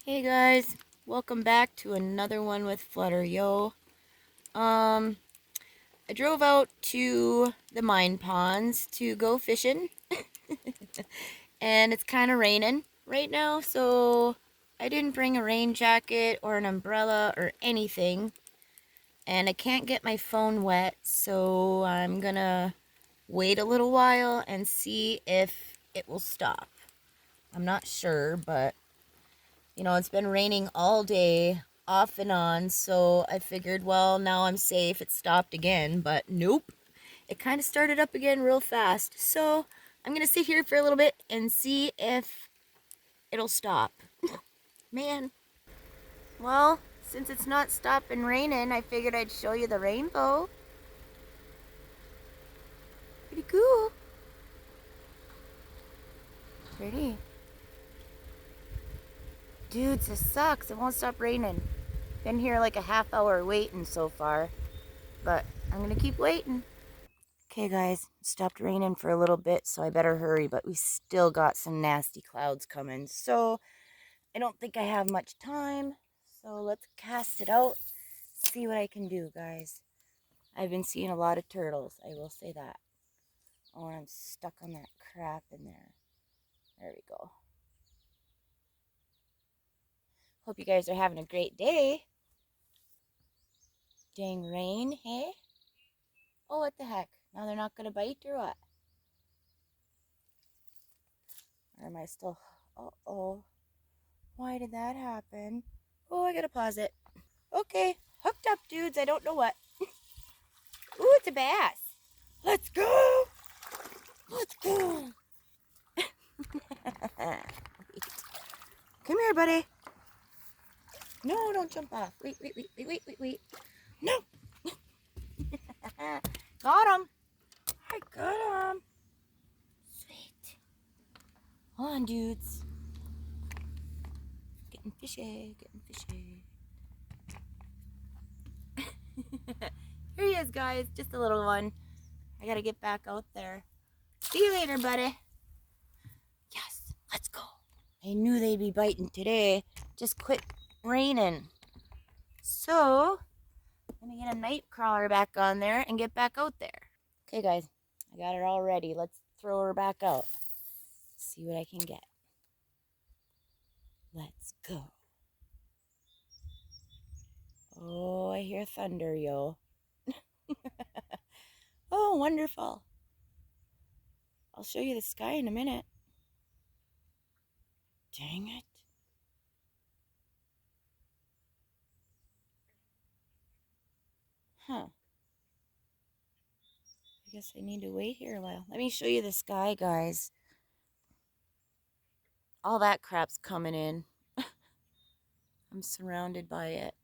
Hey guys, welcome back to another one with Flutter Yo. I drove out to the mine ponds to go fishing, and it's kind of raining right now, so I didn't bring a rain jacket or an umbrella or anything, and I can't get my phone wet, so I'm gonna wait a little while and see if it will stop. I'm not sure, but it's been raining all day, off and on, so I figured, well, now I'm safe. It stopped again, but nope. It kind of started up again real fast. So I'm going to sit here for a little bit and see if it'll stop. Man. Well, since it's not stopping raining, I figured I'd show you the rainbow. Pretty cool. Pretty. Dudes, this sucks. It won't stop raining. Been here like a half hour waiting so far, but I'm going to keep waiting. Okay guys, it stopped raining for a little bit, so I better hurry, but we still got some nasty clouds coming, so I don't think I have much time, so let's cast it out, see what I can do, guys. I've been seeing a lot of turtles, I will say that. Oh, and I'm stuck on that crap in there. There we go. Hope you guys are having a great day. Dang rain, hey? Oh, what the heck? Now they're not going to bite or what? Or am I still... Uh-oh. Why did that happen? Oh, I gotta pause it. Okay, hooked up, dudes. I don't know what. Ooh, it's a bass. Let's go. Let's go. Come here, buddy. No, don't jump off. Wait. No. Got him. I got him. Sweet. Hold on, dudes. Getting fishy. Here he is, guys. Just a little one. I gotta get back out there. See you later, buddy. Yes, let's go. I knew they'd be biting today. Just quit raining. So, let me get a night crawler back on there and get back out there. Okay, guys, I got it all ready. Let's throw her back out. See what I can get. Let's go. Oh, I hear thunder, yo. Oh, wonderful. I'll show you the sky in a minute. Dang it. Huh. I guess I need to wait here a while. Let me show you the sky, guys. All that crap's coming in. I'm surrounded by it.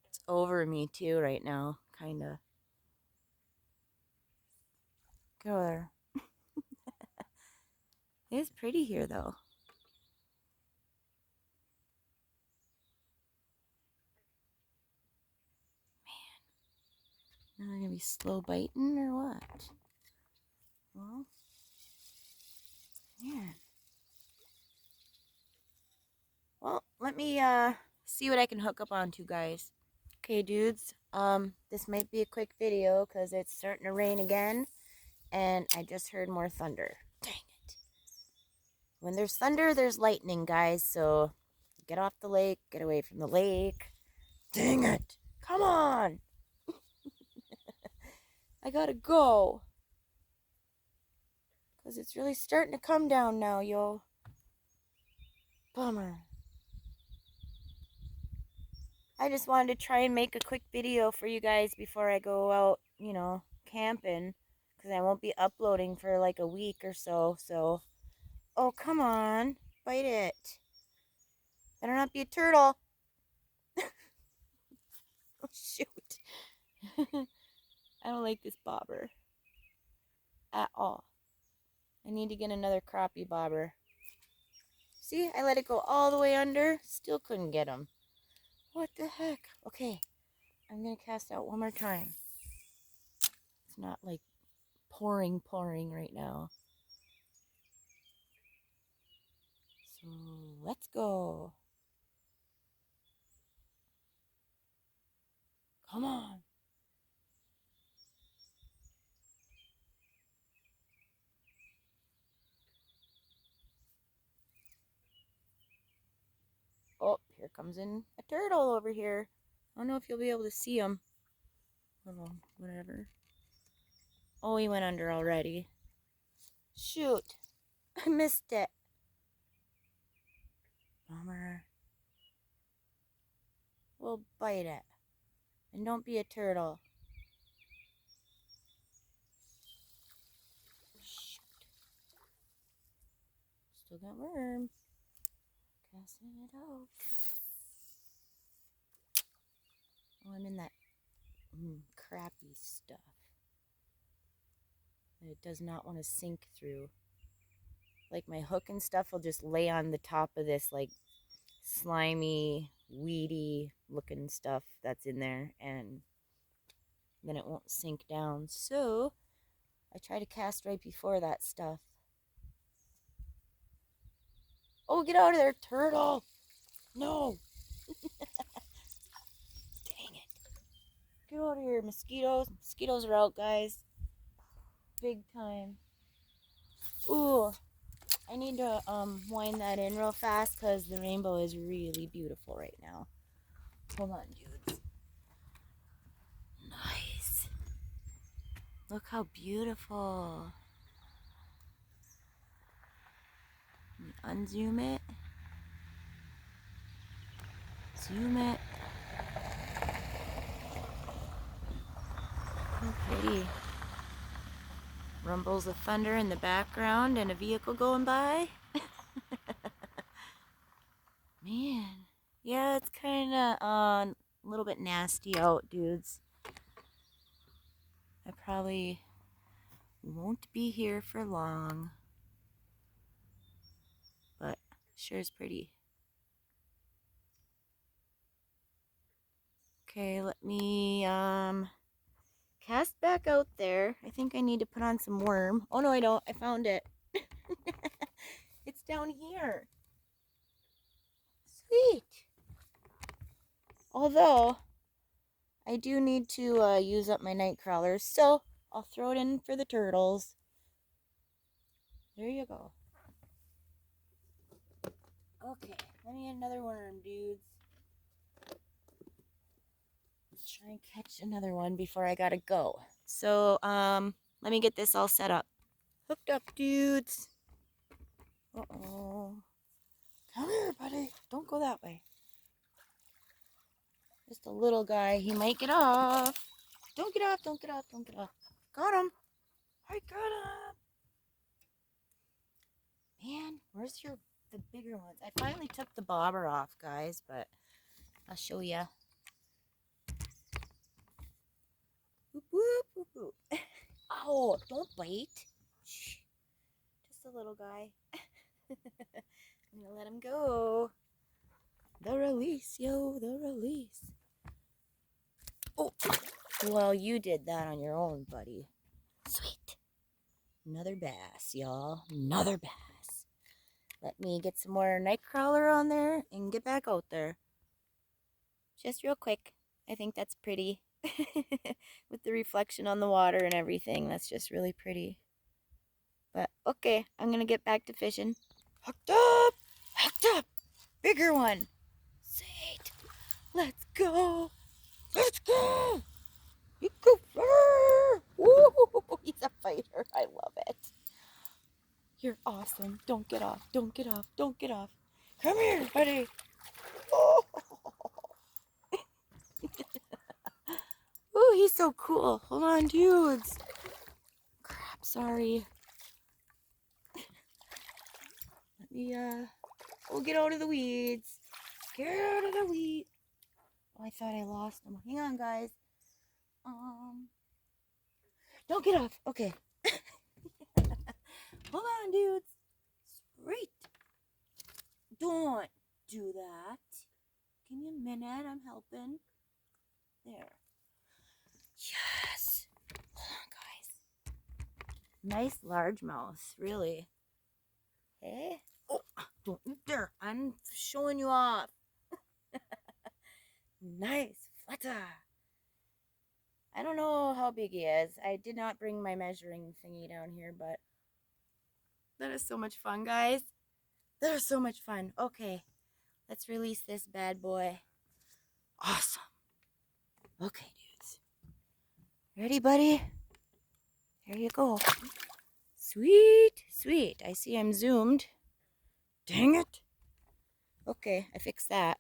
It's over me too right now, kind of. Go there. It is pretty here though. Man, now they're gonna be slow biting or what? Well, yeah. Well, let me see what I can hook up onto, guys. Okay, dudes. This might be a quick video because it's starting to rain again, and I just heard more thunder. Dang it! When there's thunder, there's lightning, guys. So get off the lake, get away from the lake. Dang it! Come on! I gotta go. Because it's really starting to come down now, yo. Bummer. I just wanted to try and make a quick video for you guys before I go out, camping. Because I won't be uploading for like a week or so. So, oh, come on. Bite it. Better not be a turtle. Oh, shoot. I don't like this bobber. At all. I need to get another crappie bobber. See, I let it go all the way under. Still couldn't get him. What the heck? Okay, I'm going to cast out one more time. It's not like pouring right now. So Let's go. Come on. Oh, here comes in a turtle over here. I don't know if you'll be able to see him. Oh, whatever. Oh, he went under already. Shoot. I missed it. Bummer. We'll bite it. And don't be a turtle. Shoot. Still got worms. Casting it out. Oh, I'm in that crappy stuff that it does not want to sink through. Like my hook and stuff will just lay on the top of this like slimy, weedy looking stuff that's in there, and then it won't sink down. So I try to cast right before that stuff. Oh, get out of there, turtle! No! Dang it. Get out of here, mosquitoes. Mosquitoes are out, guys. Big time. Ooh, I need to wind that in real fast because the rainbow is really beautiful right now. Hold on, dudes. Nice. Look how beautiful. Unzoom it. Zoom it. How pretty. Rumbles of thunder in the background and a vehicle going by. Man. Yeah, it's kind of a little bit nasty out, dudes. I probably won't be here for long. But sure is pretty. Okay, let me cast back out there. I think I need to put on some worm. Oh no, I don't. I found it. It's down here. Sweet. Although I do need to use up my night crawlers, so I'll throw it in for the turtles. There you go. Okay, let me get another worm, dudes. Let's try and catch another one before I gotta go. So, let me get this all set up. Hooked up, dudes. Uh-oh. Come here, buddy. Don't go that way. Just a little guy. He might get off. Don't get off, don't get off, don't get off. Got him. I got him. Man, where's the bigger ones? I finally took the bobber off, guys, but I'll show ya. Whoop, whoop, whoop, whoop. Oh, don't bite. Shh. Just a little guy. I'm gonna let him go. The release, yo, the release. Oh, well, you did that on your own, buddy. Sweet. Another bass, y'all. Another bass. Let me get some more night crawler on there and get back out there. Just real quick. I think that's pretty. With the reflection on the water and everything. That's just really pretty. But, okay. I'm going to get back to fishing. Hooked up! Hooked up! Bigger one! Sweet! Let's go! Let's go! You go! Woo! He's a fighter. I love it. You're awesome. Don't get off. Don't get off. Don't get off. Come here, buddy. Oh. Ooh, he's so cool. Hold on, dudes. Crap, sorry. Let me, we'll get out of the weeds. Get out of the weeds. Oh, I thought I lost him. Hang on, guys. Don't get off. Okay. Hold on, dudes. Sweet. Don't do that. Give me a minute. I'm helping. There. Yes. Hold on, guys. Nice largemouth, really. Hey. Oh, don't eat there. I'm showing you off. Nice flutter. I don't know how big he is. I did not bring my measuring thingy down here, but that is so much fun, guys. That is so much fun. Okay, let's release this bad boy. Awesome. Okay, dudes. Ready, buddy? Here you go. Sweet, sweet. I see I'm zoomed. Dang it. Okay, I fixed that.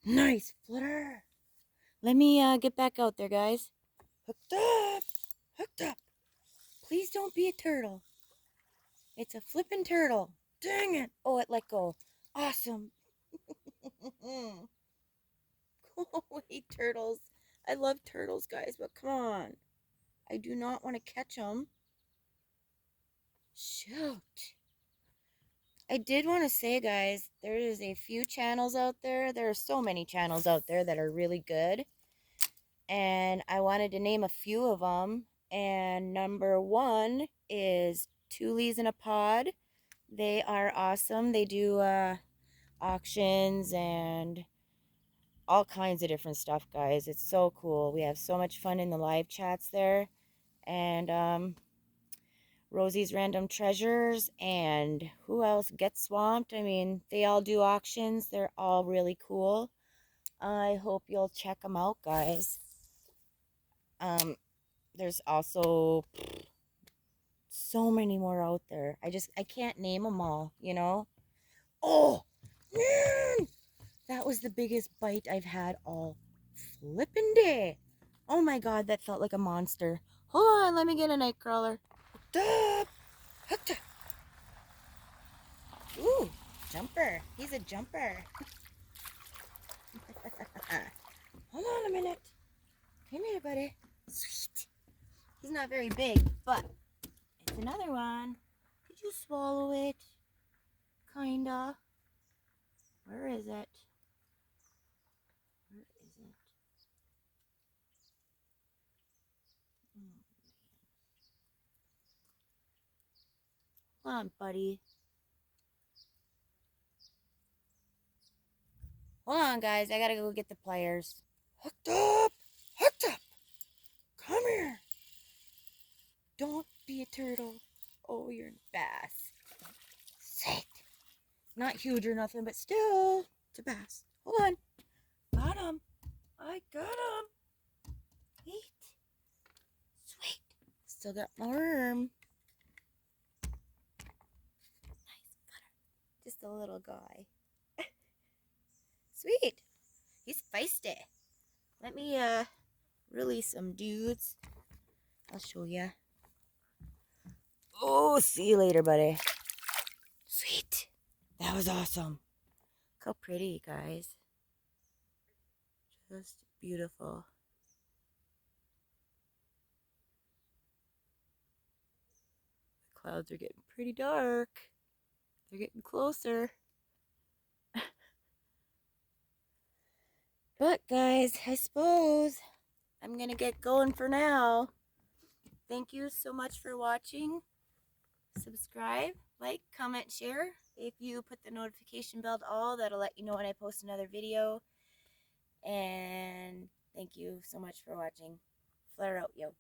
Nice flutter. Let me get back out there, guys. Hooked up. Hooked up. Please don't be a turtle. It's a flippin' turtle. Dang it. Oh, it let go. Awesome. Go away, turtles. I love turtles, guys, but come on. I do not want to catch them. Shoot. I did want to say, guys, there is a few channels out there. There are so many channels out there that are really good. And I wanted to name a few of them. And number one is Tulies in a Pod. They are awesome. They do auctions and all kinds of different stuff, guys. It's so cool. We have so much fun in the live chats there. And Rosie's Random Treasures, and who else? Get Swamped. I mean, they all do auctions. They're all really cool. I hope you'll check them out, guys. There's also so many more out there. I can't name them all, you know? Oh, man! That was the biggest bite I've had all flippin' day. Oh my god, that felt like a monster. Hold on, let me get a night crawler. Hooked up! Hooked up! Ooh, jumper. He's a jumper. Hold on a minute. Come here, buddy. Sweet. He's not very big, but it's another one. Did you swallow it? Kinda. Where is it? Where is it? Come on, buddy. Hold on, guys. I gotta go get the pliers. Hooked up! Hooked up! Come here! Don't be a turtle. Oh, you're a bass. Sit. Not huge or nothing, but still, it's a bass. Hold on. Got him. I got him. Eat. Sweet. Still got my worm. Nice butter. Just a little guy. Sweet. He's feisty. Let me release some dudes. I'll show you. Oh, see you later, buddy. Sweet. That was awesome. Look how pretty, guys. Just beautiful. The clouds are getting pretty dark. They're getting closer. But, guys, I suppose I'm going to get going for now. Thank you so much for watching. Subscribe, like, comment, share. If you put the notification bell to all, that'll let you know when I post another video. And thank you so much for watching. Flare out, yo.